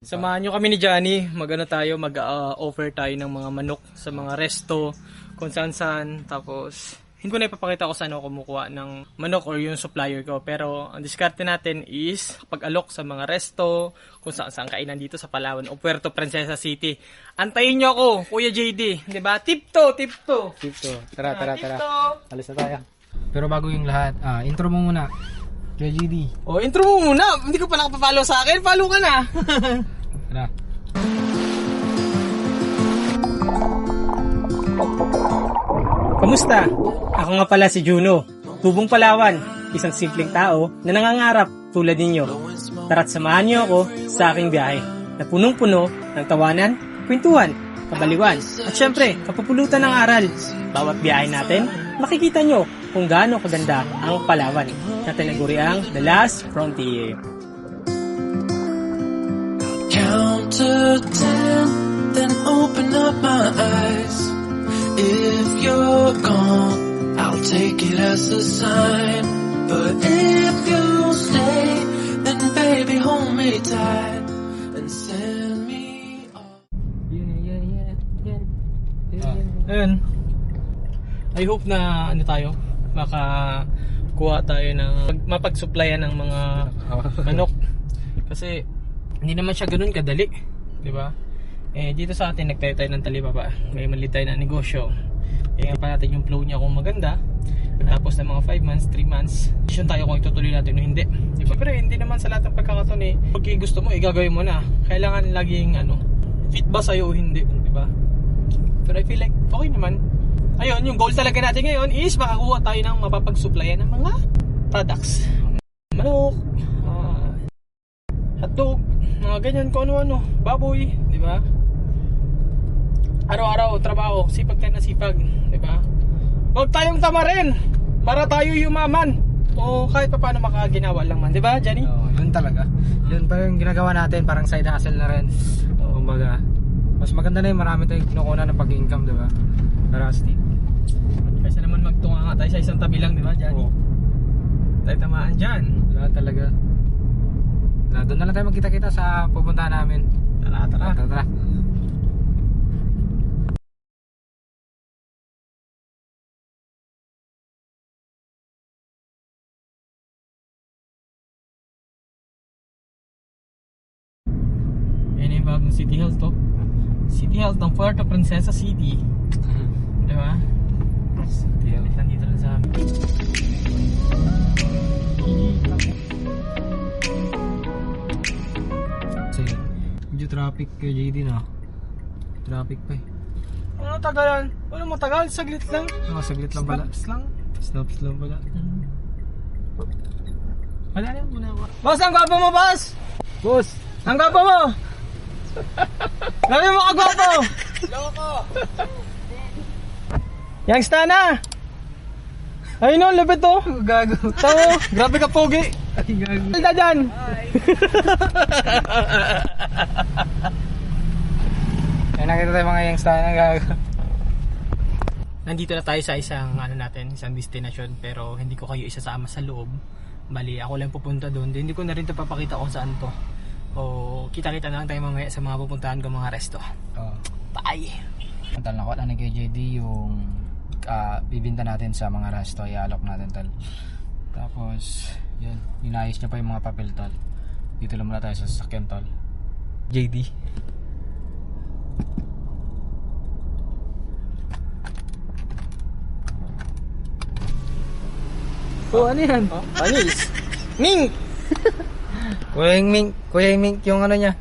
Samahan nyo kami ni Johnny, mag-offer tayo ng mga manok sa mga resto, kung saan. Tapos, hindi ko na ipapakita ko saan ako kumukuha ng manok or yung supplier ko. Pero, ang diskarte natin is pag-alok sa mga resto, kung saan kainan dito sa Palawan o Puerto Princesa City. Antayin nyo ako, Kuya JD. Diba? Tipto. Tara. Tipto. Alis na tayo. Pero bago yung lahat, intro mo muna. Kuya GD. O, intro mo muna. Hindi ko pa nakapapalo sa akin. Follow ka na. Tara. Kamusta? Ako nga pala si Juno, tubong Palawan, isang simpleng tao na nangangarap tulad ninyo. Tara't samahan niyo ako sa aking biyahe na punong-puno ng tawanan, kwentuhan, kabaliwan, at syempre, kapupulutan ng aral. Bawat biyahe natin, makikita nyo kung gaano kaganda ang Palawan na tinaguriang The Last Frontier. Count to 10, then open up my eyes. If you're gone, I'll take it as a sign. But if you stay, then baby hold me tight and send me off. Ayun. I hope na makakuha tayo ng mapag-supplyan ng mga manok. Kasi hindi naman siya ganoon kadali, di ba? Dito sa atin nagtayo tayo ng talipapa. May mali tayo na negosyo. Kaya pa natin yung flow niya kung maganda. Tapos ng mga 5 months, 3 months, decision tayo kung itutuloy natin o hindi. Diba? Pero hindi naman sa lahat ng pagkakataon pag gusto mo, igagawin mo na. Kailangan laging fit ba sa'yo o hindi, diba? Pero I feel like okay naman. Ayun, yung goal talaga natin ngayon is makakuha tayo ng mapapag-supplyan ng mga products. Manok, hotdog, mga ganyan kung ano-ano, baboy, di ba? Araw-araw, trabaho, sipag tayo na sipag, di ba? Huwag tayong tamarin para tayo yumaman o kahit pa paano makaginawa lang man, di ba, Johnny? Yun talaga. Yun pa yung ginagawa natin, parang side hustle na rin. Kumbaga, mas maganda na yung marami tayong kinukuha ng pag-income, di ba? Para astig. Kaysa naman magtunga nga tayo sa isang tabi lang, di ba, Johnny? Tayo tamaan dyan. Wala talaga. Doon na lang tayo magkita-kita sa pupuntahan namin. Tara. Yan yung bagong City Health to. City Health ng Puerto Princesa City. Di ba? Nandito lang sa amin. Medyo traffic kay JD na. Traffic pa eh. Ano tagalan? Wala matagal, saglit lang. Saglit lang pala. Snaps lang pala. Wala na muna ako. Boss, ang gwapo mo, boss! Boss! Ang gwapo mo! Lami mo kagwapo! Loko! Youngsta na! Ayun o, lapit to! Gago. Tao, grabe ka pogi! Ay, gago. Alda dyan! Ay, nakita tayo mga youngster na gago. Nandito na tayo sa isang destination, pero hindi ko kayo isasama sa loob. Bali, ako lang pupunta doon. Hindi ko na rin ito papakita kung saan to. O kita-kita na lang tayo mamaya sa mga pupuntahan ko mga resto. Bye! Tal na ko na kay JD yung bibinta natin sa mga resto, i-alok natin tal. Tapos yun, inayos niya pa yung mga papel tol. Dito lang muna tayo sa sasakyan tol. JD. Ano yan? Panis! Ming! Kuya Ming yung ano niya.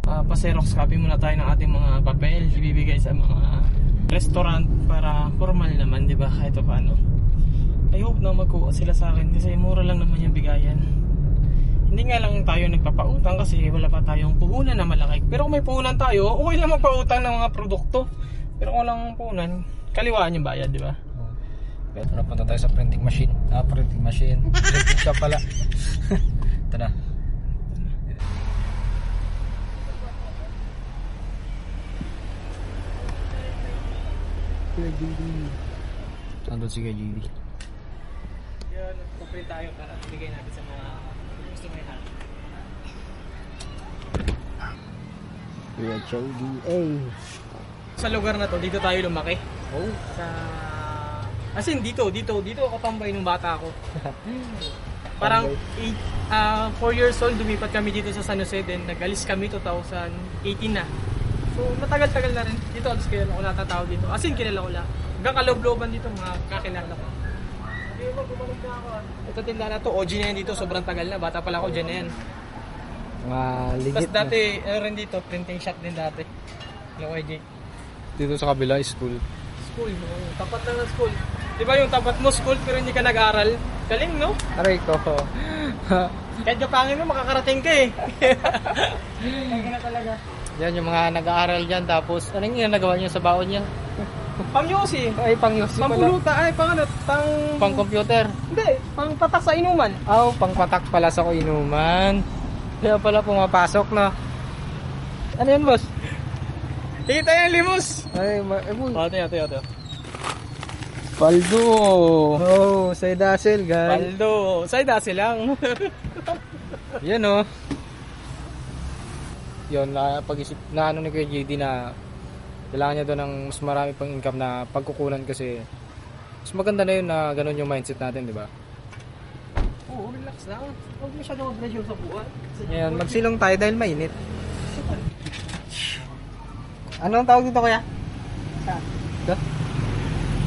Pa-Xerox copy muna tayo ng ating mga papel. Ibibigay sa mga restaurant para formal naman, di ba? Kahit paano. I hope na magkuha sila sa akin kasi mura lang naman yung bigayan. Hindi nga lang tayo nagpapautang kasi wala pa tayong puhunan na malaki. Pero kung may puhunan tayo, okay lang magpautang ng mga produkto. Pero kung walang puhunan, kaliwaan yung bayad, di ba? Pero punta tayo sa printing machine. Printing shop pala. Ito na. Nandun si JD. Yan, pupunta tayo para bigay natin sa mga gusto may natin. Kuya Jody. Hey. Sa lugar na to, dito tayo lumaki. Oh. As in, dito ako tambay nung bata ako. Parang 4 years old, lumipat kami dito sa San Jose, then nag-alis kami 2018 na. So, matagal-tagal na rin. Dito, alis kilala ko natatawag dito. As in, kilala ko lang. Hanggang kaloob-looban dito, mga kakilala ko. Hindi mo, bumalik na ako. Ito tindahan na to, OG na yan dito, sobrang tagal na. Bata pala ako, dyan na yan. Mga legit Tapos dati, ano rin dito, printing shop din dati. Hello, YJ. dito sa kabila, school. School, no? Tapat lang ng school. Di ba yung tapat mo school pero hindi ka nag-aral? Galing, no? Aray ko. Kahit kapangin mo, makakarating ka eh. Kaya na talaga. Yan yung mga nag-aaral dyan. Tapos, anong yung nagawa nyo sa baon niya? Pang-yosi. Ay, pang-yosi pala. Pampuluta, ay pang ano, Pang-computer. Hindi, pang patak sa inuman. Oh, pang-patak pala sa inuman. Kaya pala pumapasok na. Ano yan, boss? Kita yung limos. Ay, boy. Ate. Paldo. Oh, side hustle, guys. Paldo. Side hustle lang. Yan, oh. Yun, pag-isip na ano ni Kuya JD na kailangan niya doon ng mas marami pang income na pagkukunan kasi mas maganda na yun na ganun yung mindset natin, di ba? Oo, relax lang. Huwag masyadong pressure sa buwan. Ngayon, magsilong tayo dahil mainit. Anong tawag dito, kuya? Ito?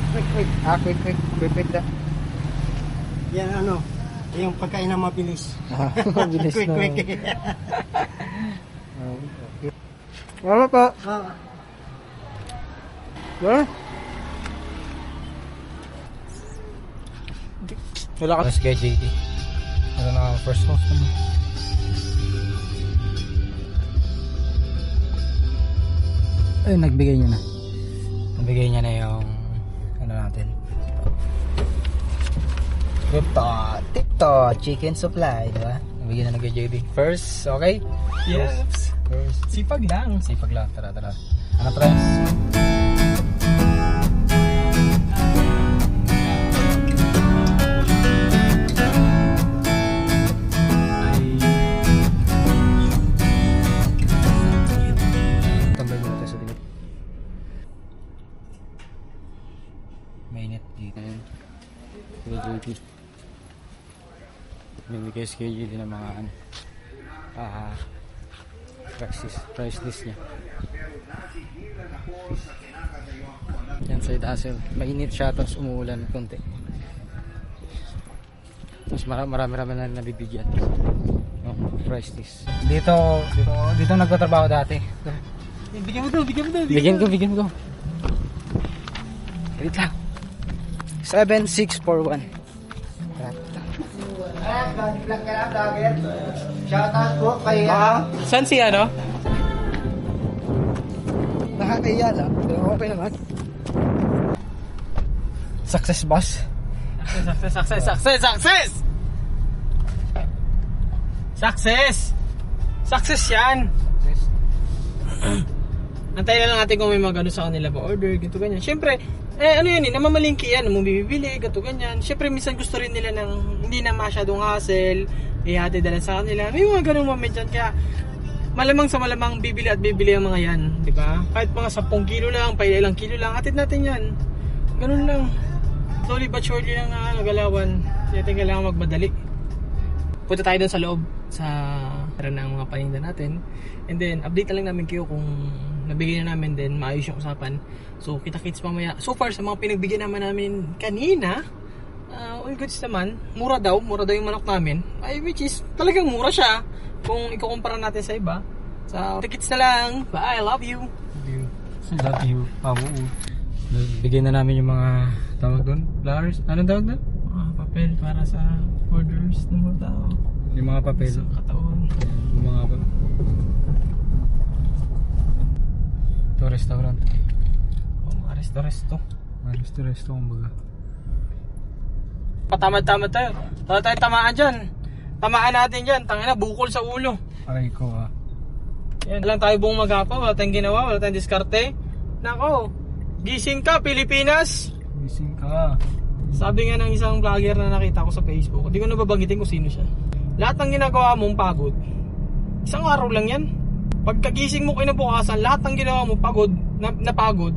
Quick. Quick da. Yan ano, yung pagkain na mabilis. Mabilis na. Quick. Wala pa. Wala? Wala ka. Let's get JD. Ano na ang first host naman? Ay, nagbigay niya na. Nagbigay niya na yung ano natin. Tipto, chicken supply, di ba? Nagbigay na nag-JD. First, okay? Yes. First. Sipag lang. Sipag lang, tara. Ano, friends? Tambay muna tayo sa dilit. Mainit dito yun. JD. Bibigay si KJ din ng mga ano. Price list niya. Yan side hustle. Mainit siya tapos umuulan konti. Tapos marami na nabibigyan. Price list. Dito nagtatrabaho dati. Bigyan mo daw. Bigyan ko. Wait lang. 7641. Shoutout po kay Saan si ano? nakakaya lang, pero okay naman. Success boss. Success yan. Antayin na lang natin kung may mga gano'n sa kanila ba order, ganito ganyan. Siyempre, ano yun namamalingki yan, mo bibili, ganito ganyan. Siyempre, minsan gusto rin nila ng hindi na masyadong hassle, ihati dala sa kanila. May mga gano'ng moment dyan, kaya malamang sa malamang bibili ang mga yan, di ba? Kahit mga 10 kilo lang, ilang kilo lang, hatid natin yan. Ganun lang. Slowly but surely lang nagalawan. Kaya natin kailangan magmadali. Punta tayo dun sa loob sa ng mga paninda natin. And then, update lang namin kayo kung nabigyan na namin din, maayos yung usapan. So, kita-kits mamaya. So far, sa mga pinagbigyan namin kanina, all goods naman. Mura daw yung manok namin. Ay, which is, talagang mura siya. Kung ikukumpara natin sa iba. So, tikits na lang. Bye, I love you. Love you. Bigyan na namin yung mga tawag doon. Flowers. Anong tawag doon? Papel para sa orders ng mga tao. Yung mga papel. Sa kataon. Yung mga ito restaurant. Mga resto. Resto kumbaga. Patamad-tamad tayo. Wala tayong tamaan dyan. Tamaan natin dyan. Tangina, bukol sa ulo. Aray ko Yan lang tayo buong magapa. Wala tayong ginawa. Wala tayong diskarte. Nako. Gising ka, Pilipinas. Gising ka. Sabi nga ng isang vlogger na nakita ko sa Facebook. Hindi ko nababanggitin kung sino siya. Lahat ng ginagawa mong pagod, isang araw lang yan. Pagkagising mo kinabukasan, lahat ng ginawa mo pagod, napagod,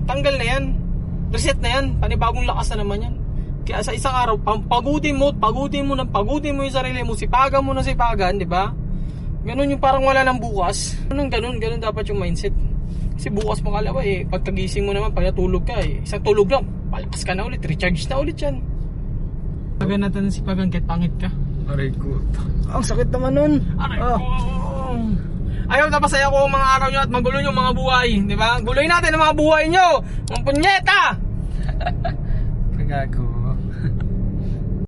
tanggal na yan. Reset na yan, panibagong lakas na naman yan. Kaya sa isang araw, pagudin mo yung sarili mo, sipagan mo na sipagan, di ba? Ganun yung parang wala ng bukas. Ganun dapat yung mindset. Kasi bukas mo kalawa pagkagising mo naman, pag natulog ka isang tulog lang, palakas ka na ulit, recharge na ulit yan. Sabi natin si Pagang kahit pangit ka. Aray ko. Ang sakit naman nun. Aray ko. Ayaw na pasaya ko ang mga araw nyo at magulo yung mga buhay. Di ba? Guloy natin ang mga buhay nyo. Mga punyeta! Pagagawa.